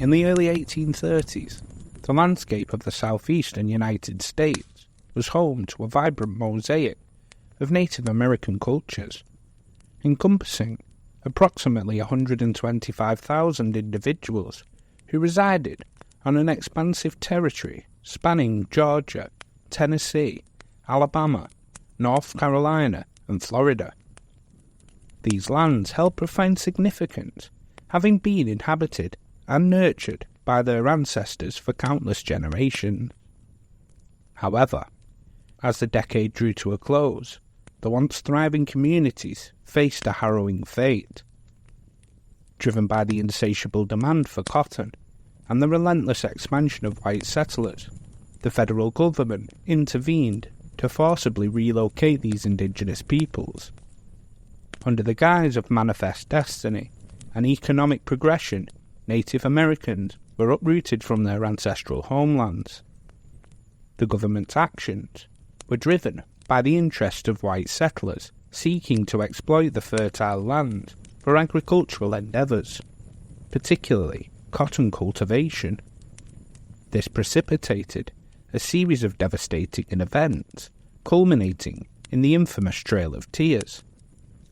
In the early 1830s, the landscape of the southeastern United States was home to a vibrant mosaic of Native American cultures, encompassing approximately 125,000 individuals who resided on an expansive territory spanning Georgia, Tennessee, Alabama, North Carolina, and Florida. These lands held profound significance, having been inhabited and nurtured by their ancestors for countless generations. However, as the decade drew to a close, the once thriving communities faced a harrowing fate. Driven by the insatiable demand for cotton and the relentless expansion of white settlers, the federal government intervened to forcibly relocate these indigenous peoples. Under the guise of manifest destiny and economic progression, Native Americans were uprooted from their ancestral homelands. The government's actions were driven by the interest of white settlers seeking to exploit the fertile land for agricultural endeavours, particularly cotton cultivation. This precipitated a series of devastating events, culminating in the infamous Trail of Tears,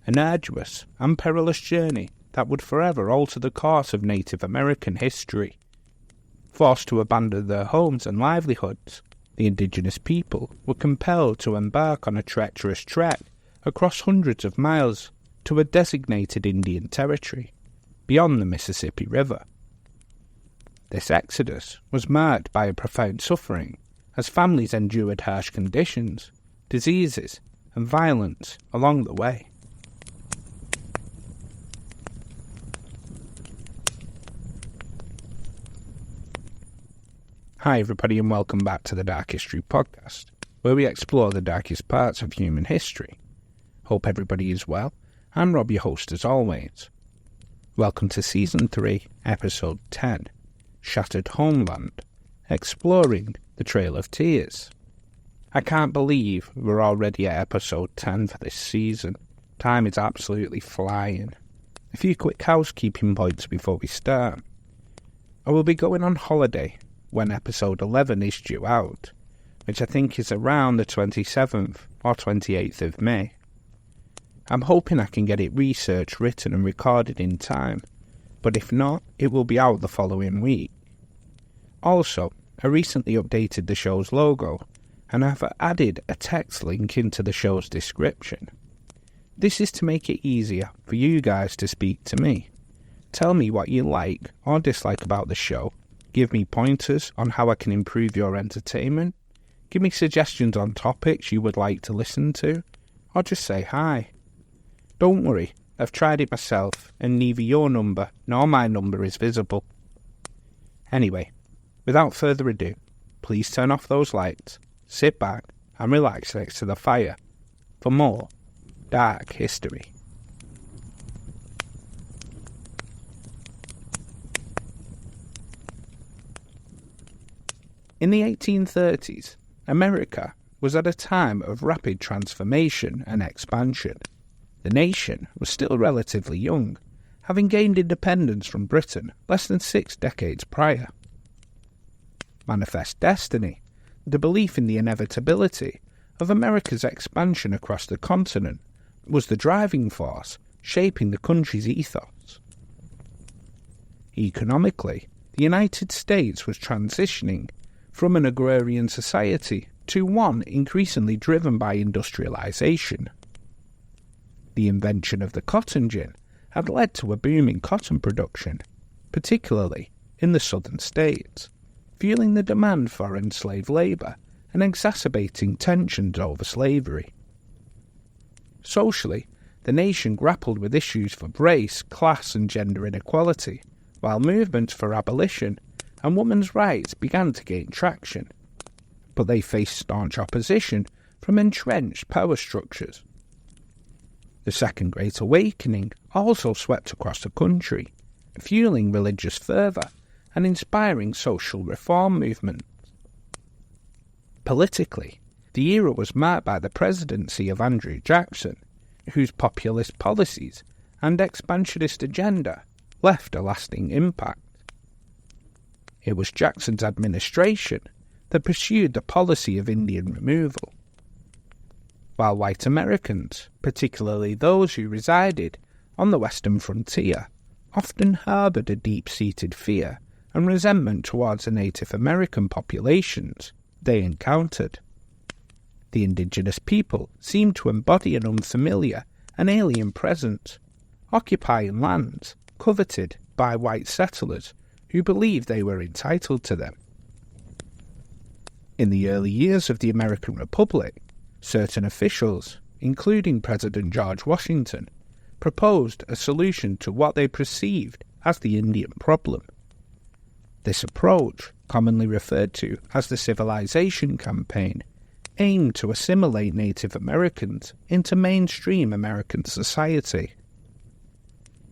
an arduous and perilous journey that would forever alter the course of Native American history. Forced to abandon their homes and livelihoods, the indigenous people were compelled to embark on a treacherous trek across hundreds of miles to a designated Indian territory beyond the Mississippi River. This exodus was marked by a profound suffering as families endured harsh conditions, diseases, and violence along the way. Hi everybody and welcome back to the Dark History Podcast, where we explore the darkest parts of human history. Hope everybody is well. I'm Rob, your host as always. Welcome to Season 3, Episode 10, Shattered Homeland, exploring the Trail of Tears. I can't believe we're already at Episode 10 for this season. Time is absolutely flying. A few quick housekeeping points before we start. I will be going on holiday when Episode 11 is due out, which I think is around the 27th or 28th of May. I'm hoping I can get it researched, written and recorded in time, but if not, it will be out the following week. Also, I recently updated the show's logo, and I've added a text link into the show's description. This is to make it easier for you guys to speak to me. Tell me what you like or dislike about the show, give me pointers on how I can improve your entertainment, give me suggestions on topics you would like to listen to, or just say hi. Don't worry, I've tried it myself, and neither your number nor my number is visible. Anyway, without further ado, please turn off those lights, sit back, and relax next to the fire for more dark history. In the 1830s, America was at a time of rapid transformation and expansion. The nation was still relatively young, having gained independence from Britain less than 6 decades prior. Manifest destiny, the belief in the inevitability of America's expansion across the continent, was the driving force shaping the country's ethos. Economically, the United States was transitioning from an agrarian society to one increasingly driven by industrialization. The invention of the cotton gin had led to a boom in cotton production, particularly in the southern states, fueling the demand for enslaved labour and exacerbating tensions over slavery. Socially, the nation grappled with issues for race, class and gender inequality, while movements for abolition and women's rights began to gain traction, but they faced staunch opposition from entrenched power structures. The Second Great Awakening also swept across the country, fueling religious fervour and inspiring social reform movements. Politically, the era was marked by the presidency of Andrew Jackson, whose populist policies and expansionist agenda left a lasting impact. It was Jackson's administration that pursued the policy of Indian removal, while white Americans, particularly those who resided on the western frontier, often harboured a deep-seated fear and resentment towards the Native American populations they encountered. The indigenous people seemed to embody an unfamiliar and alien presence, occupying lands coveted by white settlers who believed they were entitled to them. In the early years of the American Republic, certain officials, including President George Washington, proposed a solution to what they perceived as the Indian problem. This approach, commonly referred to as the Civilization Campaign, aimed to assimilate Native Americans into mainstream American society.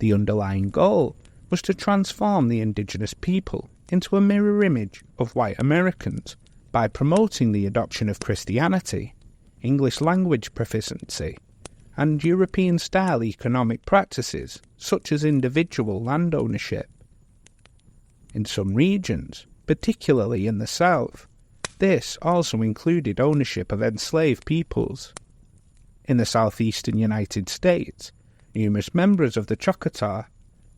The underlying goal was to transform the indigenous people into a mirror image of white Americans by promoting the adoption of Christianity, English language proficiency, and European-style economic practices such as individual land ownership. In some regions, particularly in the South, this also included ownership of enslaved peoples. In the southeastern United States, numerous members of the Choctaw,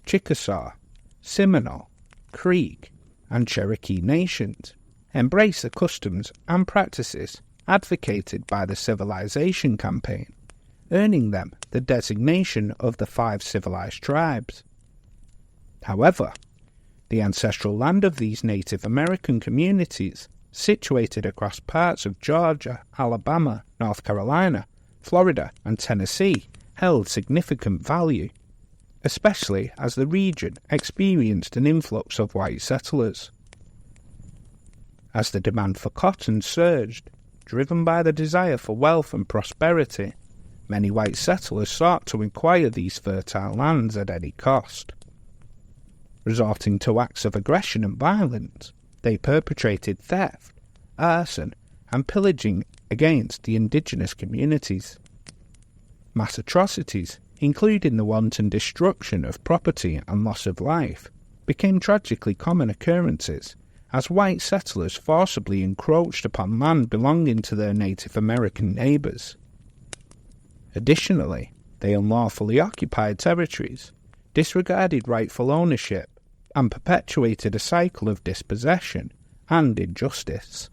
Chickasaw, Seminole, Creek, and Cherokee nations embraced the customs and practices advocated by the Civilization Campaign, earning them the designation of the 5 civilized tribes. However, the ancestral land of these Native American communities, situated across parts of Georgia, Alabama, North Carolina, Florida, and Tennessee, held significant value, especially as the region experienced an influx of white settlers. As the demand for cotton surged, driven by the desire for wealth and prosperity, many white settlers sought to acquire these fertile lands at any cost. Resorting to acts of aggression and violence, they perpetrated theft, arson, and pillaging against the indigenous communities. Mass atrocities, including the wanton destruction of property and loss of life, became tragically common occurrences as white settlers forcibly encroached upon land belonging to their Native American neighbours. Additionally, they unlawfully occupied territories, disregarded rightful ownership, and perpetuated a cycle of dispossession and injustice.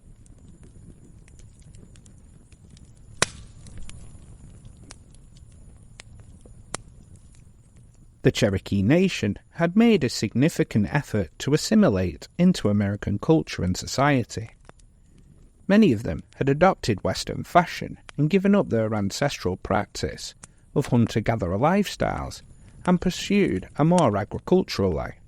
The Cherokee Nation had made a significant effort to assimilate into American culture and society. Many of them had adopted Western fashion and given up their ancestral practice of hunter-gatherer lifestyles and pursued a more agricultural life.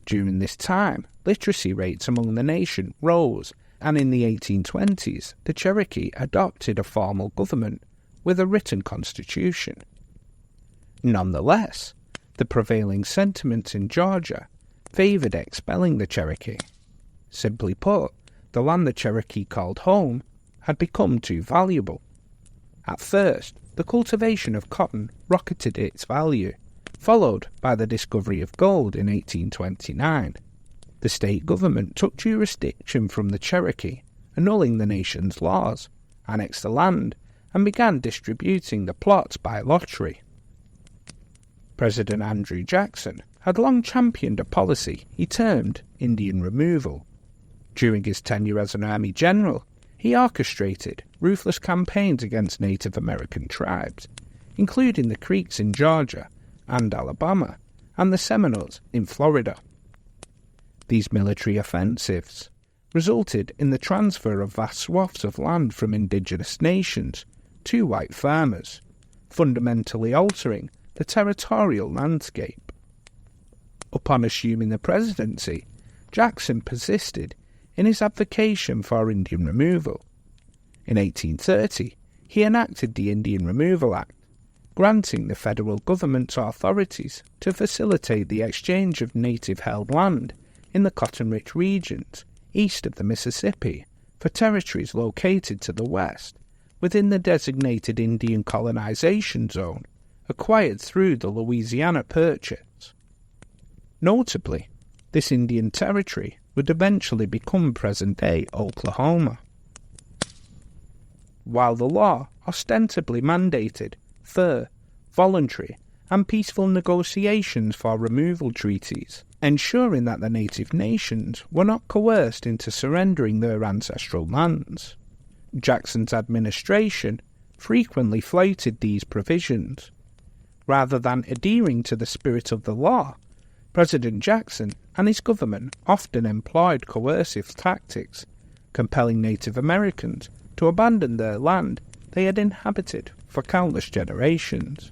During this time, literacy rates among the nation rose, and in the 1820s, the Cherokee adopted a formal government with a written constitution. Nonetheless, the prevailing sentiment in Georgia favoured expelling the Cherokee. Simply put, the land the Cherokee called home had become too valuable. At first, the cultivation of cotton rocketed its value, followed by the discovery of gold in 1829. The state government took jurisdiction from the Cherokee, annulling the nation's laws, annexed the land, and began distributing the plots by lottery. President Andrew Jackson had long championed a policy he termed Indian removal. During his tenure as an Army general, he orchestrated ruthless campaigns against Native American tribes, including the Creeks in Georgia and Alabama, and the Seminoles in Florida. These military offensives resulted in the transfer of vast swaths of land from indigenous nations to white farmers, fundamentally altering the territorial landscape. Upon assuming the presidency, Jackson persisted in his advocacy for Indian removal. In 1830, he enacted the Indian Removal Act, granting the federal government's authorities to facilitate the exchange of native-held land in the cotton-rich regions east of the Mississippi for territories located to the west within the designated Indian colonization zone acquired through the Louisiana Purchase. Notably, This Indian territory would eventually become present-day Oklahoma. While the law ostensibly mandated fair, voluntary, and peaceful negotiations for removal treaties, ensuring that the native nations were not coerced into surrendering their ancestral lands, Jackson's administration frequently flouted these provisions. Rather than adhering to the spirit of the law, President Jackson and his government often employed coercive tactics, compelling Native Americans to abandon their land they had inhabited for countless generations.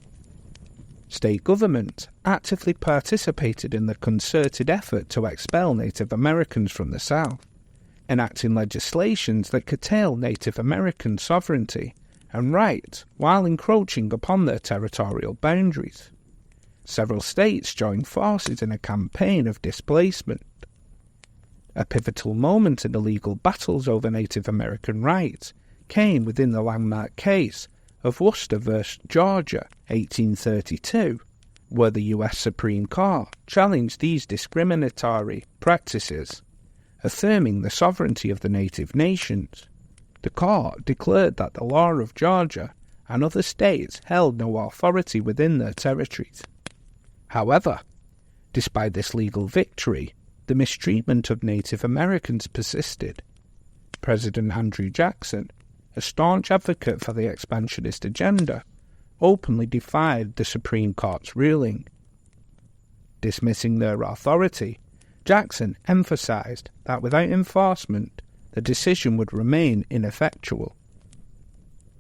State governments actively participated in the concerted effort to expel Native Americans from the South, enacting legislations that curtailed Native American sovereignty and rights while encroaching upon their territorial boundaries. Several states joined forces in a campaign of displacement. A pivotal moment in the legal battles over Native American rights came within the landmark case of Worcester v. Georgia, 1832, where the U.S. Supreme Court challenged these discriminatory practices, affirming the sovereignty of the native nations. The court declared that the law of Georgia and other states held no authority within their territories. However, despite this legal victory, the mistreatment of Native Americans persisted. President Andrew Jackson, a staunch advocate for the expansionist agenda, openly defied the Supreme Court's ruling. Dismissing their authority, Jackson emphasized that without enforcement, the decision would remain ineffectual.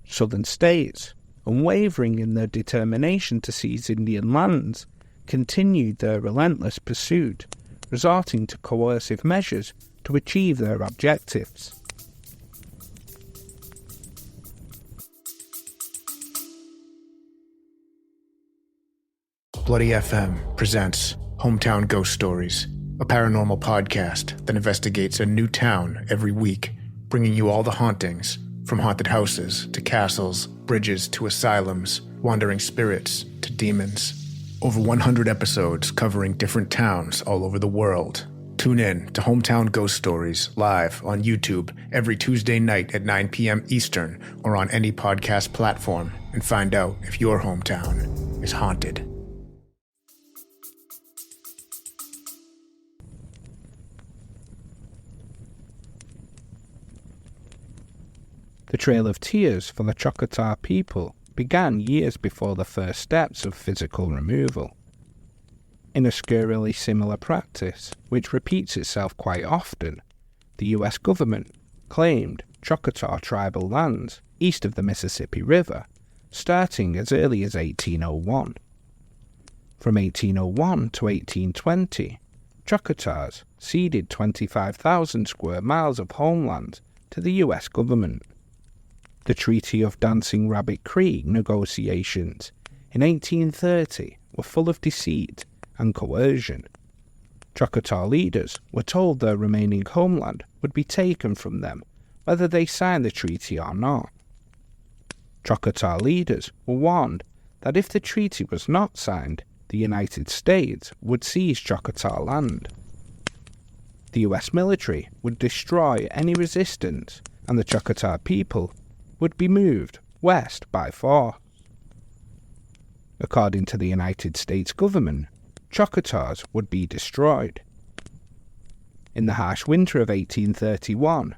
Southern states, unwavering in their determination to seize Indian lands, continued their relentless pursuit, resorting to coercive measures to achieve their objectives. Bloody FM presents Hometown Ghost Stories, a paranormal podcast that investigates a new town every week, bringing you all the hauntings, from haunted houses to castles, bridges to asylums, wandering spirits to demons. Over 100 episodes covering different towns all over the world. Tune in to Hometown Ghost Stories live on YouTube every Tuesday night at 9 p.m. Eastern or on any podcast platform and find out if your hometown is haunted. The Trail of Tears for the Choctaw people began years before the first steps of physical removal. In a scarily similar practice, which repeats itself quite often, the US government claimed Choctaw tribal lands east of the Mississippi River, starting as early as 1801. From 1801 to 1820, Choctaws ceded 25,000 square miles of homeland to the US government. The Treaty of Dancing Rabbit Creek negotiations in 1830 were full of deceit and coercion. Choctaw leaders were told their remaining homeland would be taken from them whether they signed the treaty or not. Choctaw leaders were warned that if the treaty was not signed, the United States would seize Choctaw land. The US military would destroy any resistance, and the Choctaw people would be moved west by force. According to the United States government, Choctaws would be destroyed. In the harsh winter of 1831,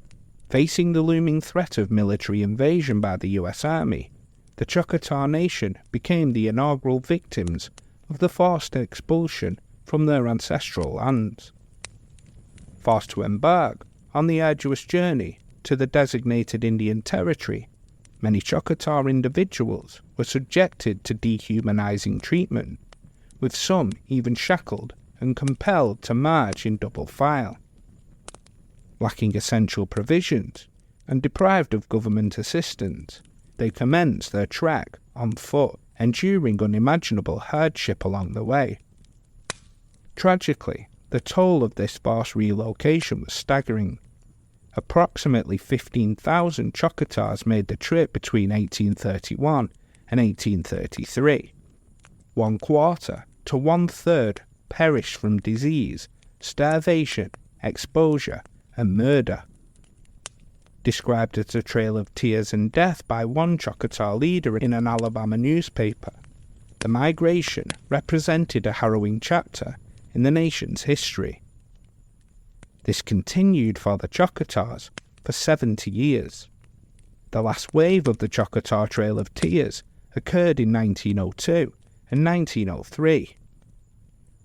facing the looming threat of military invasion by the US Army, the Choctaw Nation became the inaugural victims of the forced expulsion from their ancestral lands. Forced to embark on the arduous journey to the designated Indian Territory, many Choctaw individuals were subjected to dehumanizing treatment, with some even shackled and compelled to march in double file. Lacking essential provisions and deprived of government assistance, they commenced their trek on foot, enduring unimaginable hardship along the way. Tragically, the toll of this forced relocation was staggering. Approximately 15,000 Choctaws made the trip between 1831 and 1833. 1/4 to 1/3 perished from disease starvation, exposure, and murder. Described as a trail of tears and death by one Choctaw leader in an Alabama newspaper, the migration represented a harrowing chapter in the nation's history. This continued for the Choctaws for 70 years. The last wave of the Choctaw Trail of Tears occurred in 1902 and 1903.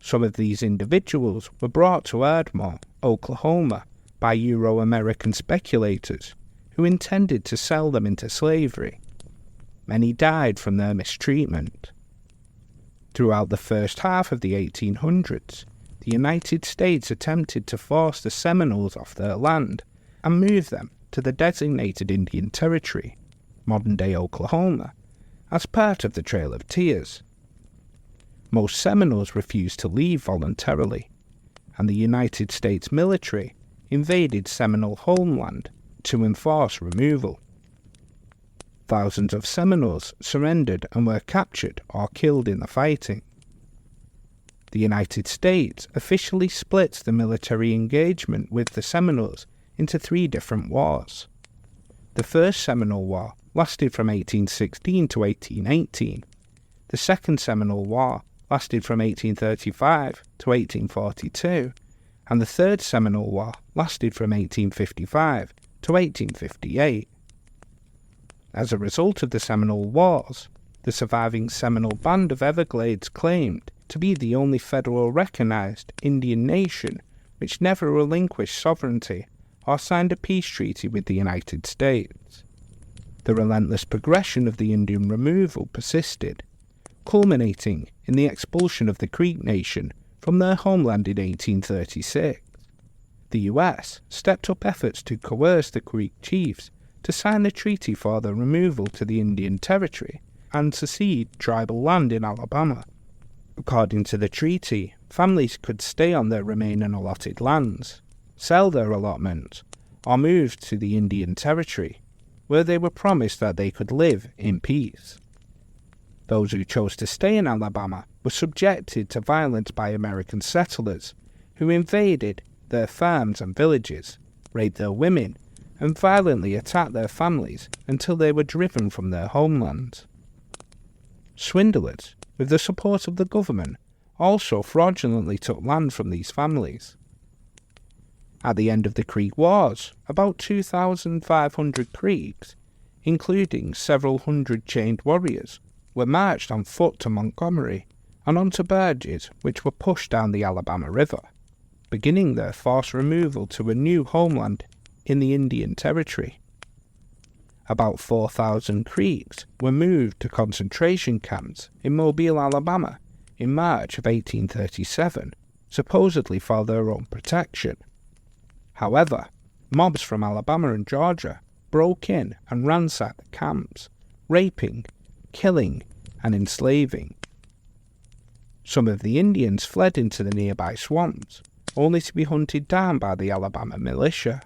Some of these individuals were brought to Ardmore, Oklahoma, by Euro-American speculators who intended to sell them into slavery. Many died from their mistreatment. Throughout the first half of the 1800s, the United States attempted to force the Seminoles off their land and move them to the designated Indian Territory, modern-day Oklahoma, as part of the Trail of Tears. Most Seminoles refused to leave voluntarily, and the United States military invaded Seminole homeland to enforce removal. Thousands of Seminoles surrendered and were captured or killed in the fighting. The United States officially split the military engagement with the Seminoles into 3 different wars. The First Seminole War lasted from 1816 to 1818. The Second Seminole War lasted from 1835 to 1842, and the Third Seminole War lasted from 1855 to 1858. As a result of the Seminole Wars, the surviving Seminole Band of Everglades claimed to be the only federal recognized Indian nation which never relinquished sovereignty or signed a peace treaty with the United States. The relentless progression of the Indian removal persisted, culminating in the expulsion of the Creek Nation from their homeland in 1836. The U.S. stepped up efforts to coerce the Creek chiefs to sign a treaty for their removal to the Indian Territory and to cede tribal land in Alabama. According to the treaty, families could stay on their remaining allotted lands, sell their allotments, or move to the Indian Territory, where they were promised that they could live in peace. Those who chose to stay in Alabama were subjected to violence by American settlers, who invaded their farms and villages, raped their women, and violently attacked their families until they were driven from their homelands. Swindlers, with the support of the government, also fraudulently took land from these families. At the end of the Creek Wars, about 2,500 Creeks, including several hundred chained warriors, were marched on foot to Montgomery and onto barges which were pushed down the Alabama River, beginning their forced removal to a new homeland in the Indian Territory. About 4,000 Creeks were moved to concentration camps in Mobile, Alabama, in March of 1837, supposedly for their own protection. However, mobs from Alabama and Georgia broke in and ransacked the camps, raping, killing, and enslaving. Some of the Indians fled into the nearby swamps, only to be hunted down by the Alabama militia.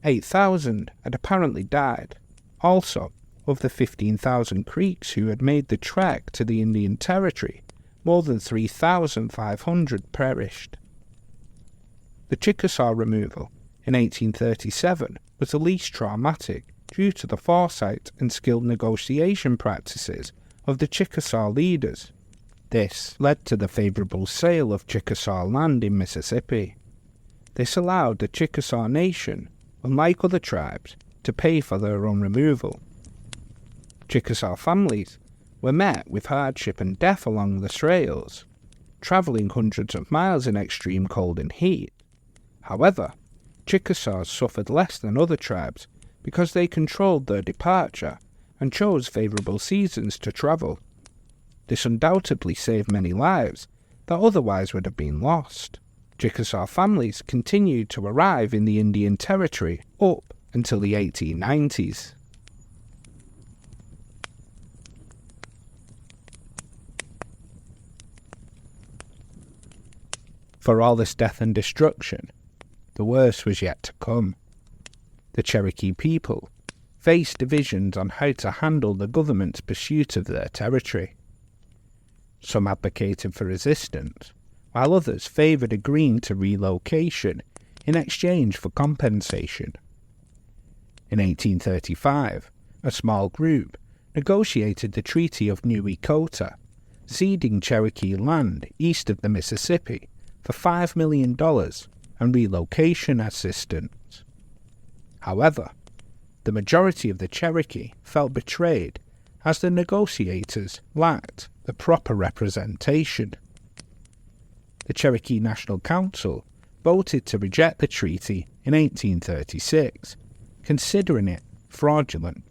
8,000 had apparently died. Also, of the 15,000 Creeks who had made the trek to the Indian Territory, more than 3,500 perished. The Chickasaw removal in 1837 was the least traumatic due to the foresight and skilled negotiation practices of the Chickasaw leaders. This led to the favourable sale of Chickasaw land in Mississippi. This allowed the Chickasaw Nation, unlike other tribes, to pay for their own removal. Chickasaw families were met with hardship and death along the trails, travelling hundreds of miles in extreme cold and heat. However, Chickasaws suffered less than other tribes because they controlled their departure and chose favourable seasons to travel. This undoubtedly saved many lives that otherwise would have been lost. Chickasaw families continued to arrive in the Indian Territory up until the 1890s. For all this death and destruction, the worst was yet to come. The Cherokee people faced divisions on how to handle the government's pursuit of their territory. Some advocated for resistance, while others favoured agreeing to relocation in exchange for compensation. In 1835, a small group negotiated the Treaty of New Echota, ceding Cherokee land east of the Mississippi for $5 million and relocation assistance. However, the majority of the Cherokee felt betrayed as the negotiators lacked the proper representation. The Cherokee National Council voted to reject the treaty in 1836, considering it fraudulent.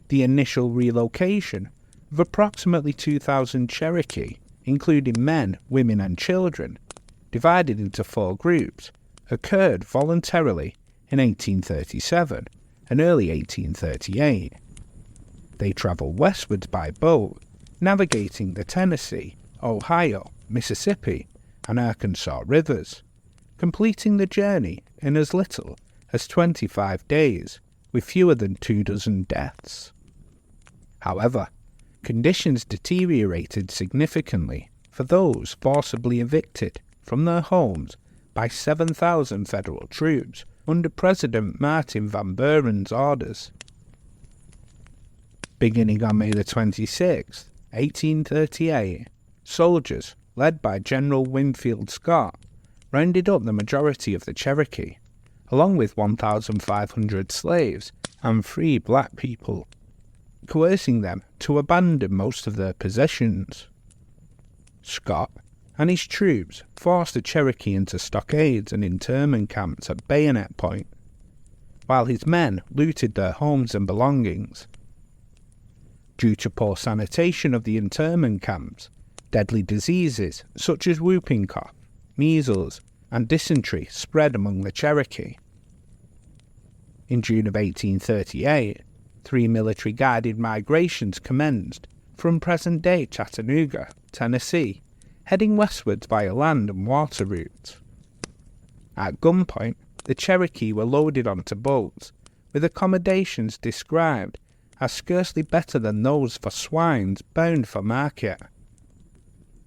The initial relocation of approximately 2,000 Cherokee, including men, women and children, divided into 4 groups, occurred voluntarily in 1837 and early 1838. They travelled westwards by boat, navigating the Tennessee, Ohio, Mississippi and Arkansas rivers, completing the journey in as little as 25 days, with fewer than 24 deaths. However, conditions deteriorated significantly for those forcibly evicted from their homes by 7,000 federal troops under President Martin Van Buren's orders. Beginning on May 26, 1838, soldiers, led by General Winfield Scott, rounded up the majority of the Cherokee, along with 1,500 slaves and free black people, coercing them to abandon most of their possessions. Scott and his troops forced the Cherokee into stockades and internment camps at bayonet point, while his men looted their homes and belongings. Due to poor sanitation of the internment camps, deadly diseases such as whooping cough, measles, and dysentery spread among the Cherokee. In June of 1838, 3 military-guided migrations commenced from present-day Chattanooga, Tennessee, heading westwards via land and water routes. At gunpoint, the Cherokee were loaded onto boats, with accommodations described as scarcely better than those for swines bound for market.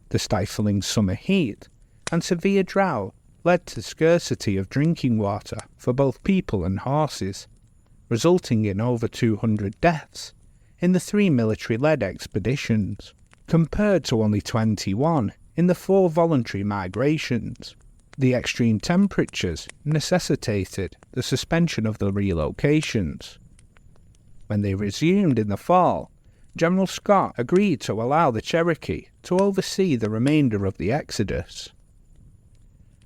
The stifling summer heat and severe drought led to scarcity of drinking water for both people and horses, resulting in over 200 deaths in the 3 military-led expeditions, compared to only 21 in the 4 voluntary migrations. The extreme temperatures necessitated the suspension of the relocations. When they resumed in the fall, General Scott agreed to allow the Cherokee to oversee the remainder of the exodus.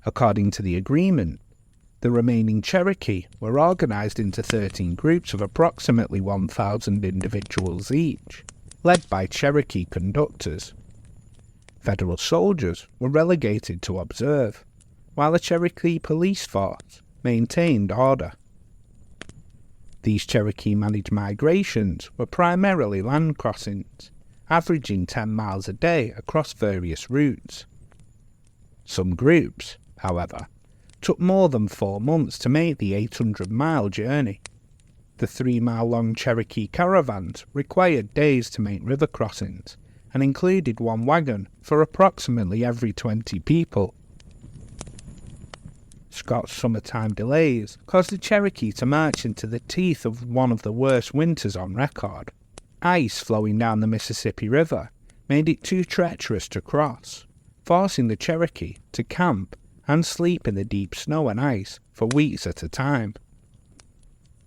According to the agreement, the remaining Cherokee were organized into 13 groups of approximately 1,000 individuals each, led by Cherokee conductors. Federal soldiers were relegated to observe, while the Cherokee police force maintained order. These Cherokee-managed migrations were primarily land crossings, averaging 10 miles a day across various routes. Some groups, however, took more than 4 months to make the 800-mile journey. The 3-mile-long Cherokee caravans required days to make river crossings and included 1 wagon for approximately every 20 people. Scott's summertime delays caused the Cherokee to march into the teeth of one of the worst winters on record. Ice flowing down the Mississippi River made it too treacherous to cross, forcing the Cherokee to camp and sleep in the deep snow and ice for weeks at a time.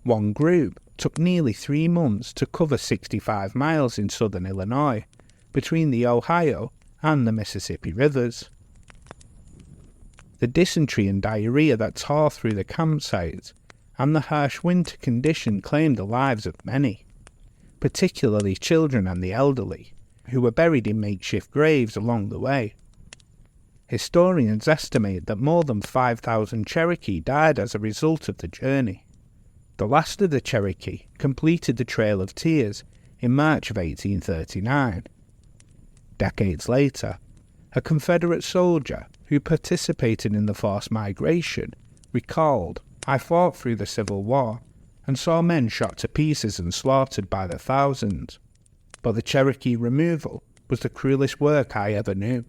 One group took nearly 3 months to cover 65 miles in southern Illinois, between the Ohio and the Mississippi rivers. The dysentery and diarrhea that tore through the campsites and the harsh winter condition claimed the lives of many, particularly children and the elderly, who were buried in makeshift graves along the way. Historians estimate that more than 5,000 Cherokee died as a result of the journey. The last of the Cherokee completed the Trail of Tears in March of 1839. Decades later, a Confederate soldier who participated in the forced migration recalled, "I fought through the Civil War and saw men shot to pieces and slaughtered by the thousands, but the Cherokee removal was the cruelest work I ever knew."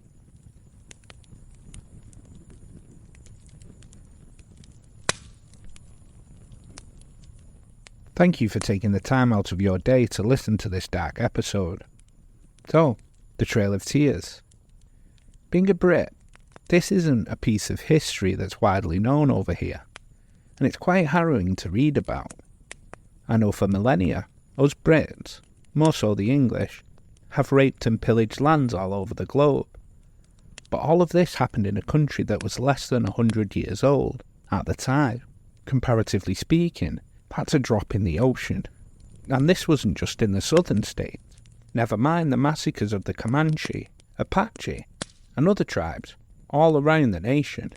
Thank you for taking the time out of your day to listen to this dark episode. So, the Trail of Tears. Being a Brit, this isn't a piece of history that's widely known over here, and it's quite harrowing to read about. I know for millennia, us Brits, more so the English, have raped and pillaged lands all over the globe. But all of this happened in a country that was less than 100 years old at the time. Comparatively speaking, that's a drop in the ocean. And this wasn't just in the southern states. Never mind the massacres of the Comanche, Apache, and other tribes all around the nation.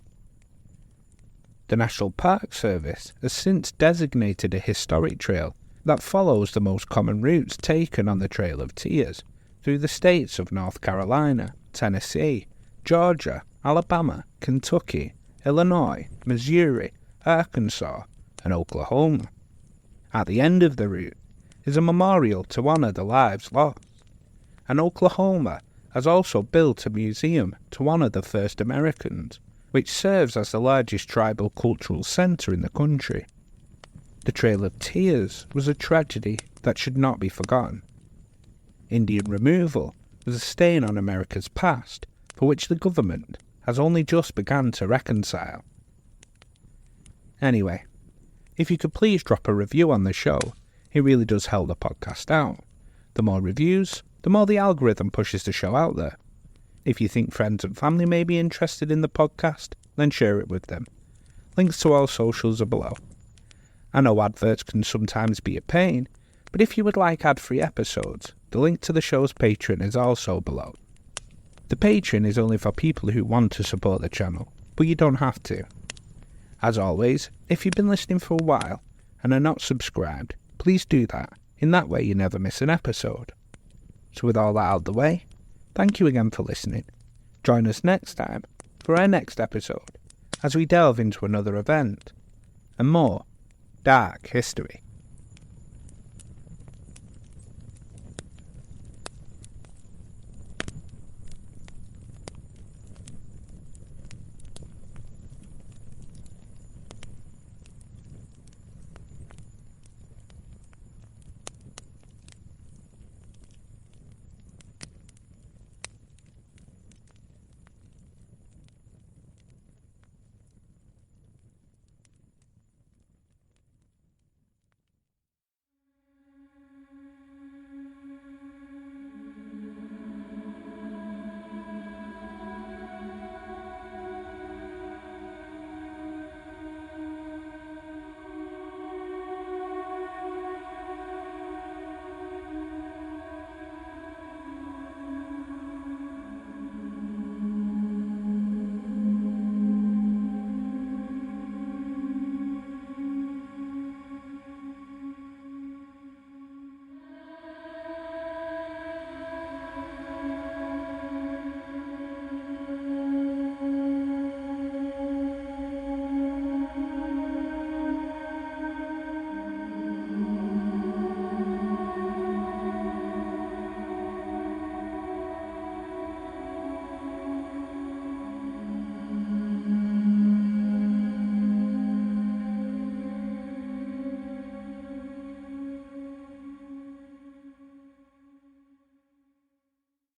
The National Park Service has since designated a historic trail that follows the most common routes taken on the Trail of Tears through the states of North Carolina, Tennessee, Georgia, Alabama, Kentucky, Illinois, Missouri, Arkansas, and Oklahoma. At the end of the route is a memorial to honour the lives lost, and Oklahoma has also built a museum to honour the first Americans, which serves as the largest tribal cultural centre in the country. The Trail of Tears was a tragedy that should not be forgotten. Indian removal was a stain on America's past, for which the government has only just begun to reconcile. Anyway, if you could please drop a review on the show, it really does help the podcast out. The more reviews, the more the algorithm pushes the show out there. If you think friends and family may be interested in the podcast, then share it with them. Links to all socials are below. I know adverts can sometimes be a pain, but if you would like ad-free episodes, the link to the show's Patreon is also below. The Patreon is only for people who want to support the channel, but you don't have to. As always, if you've been listening for a while and are not subscribed, please do that. In that way you never miss an episode. So with all that out of the way, thank you again for listening. Join us next time for our next episode as we delve into another event and more dark history.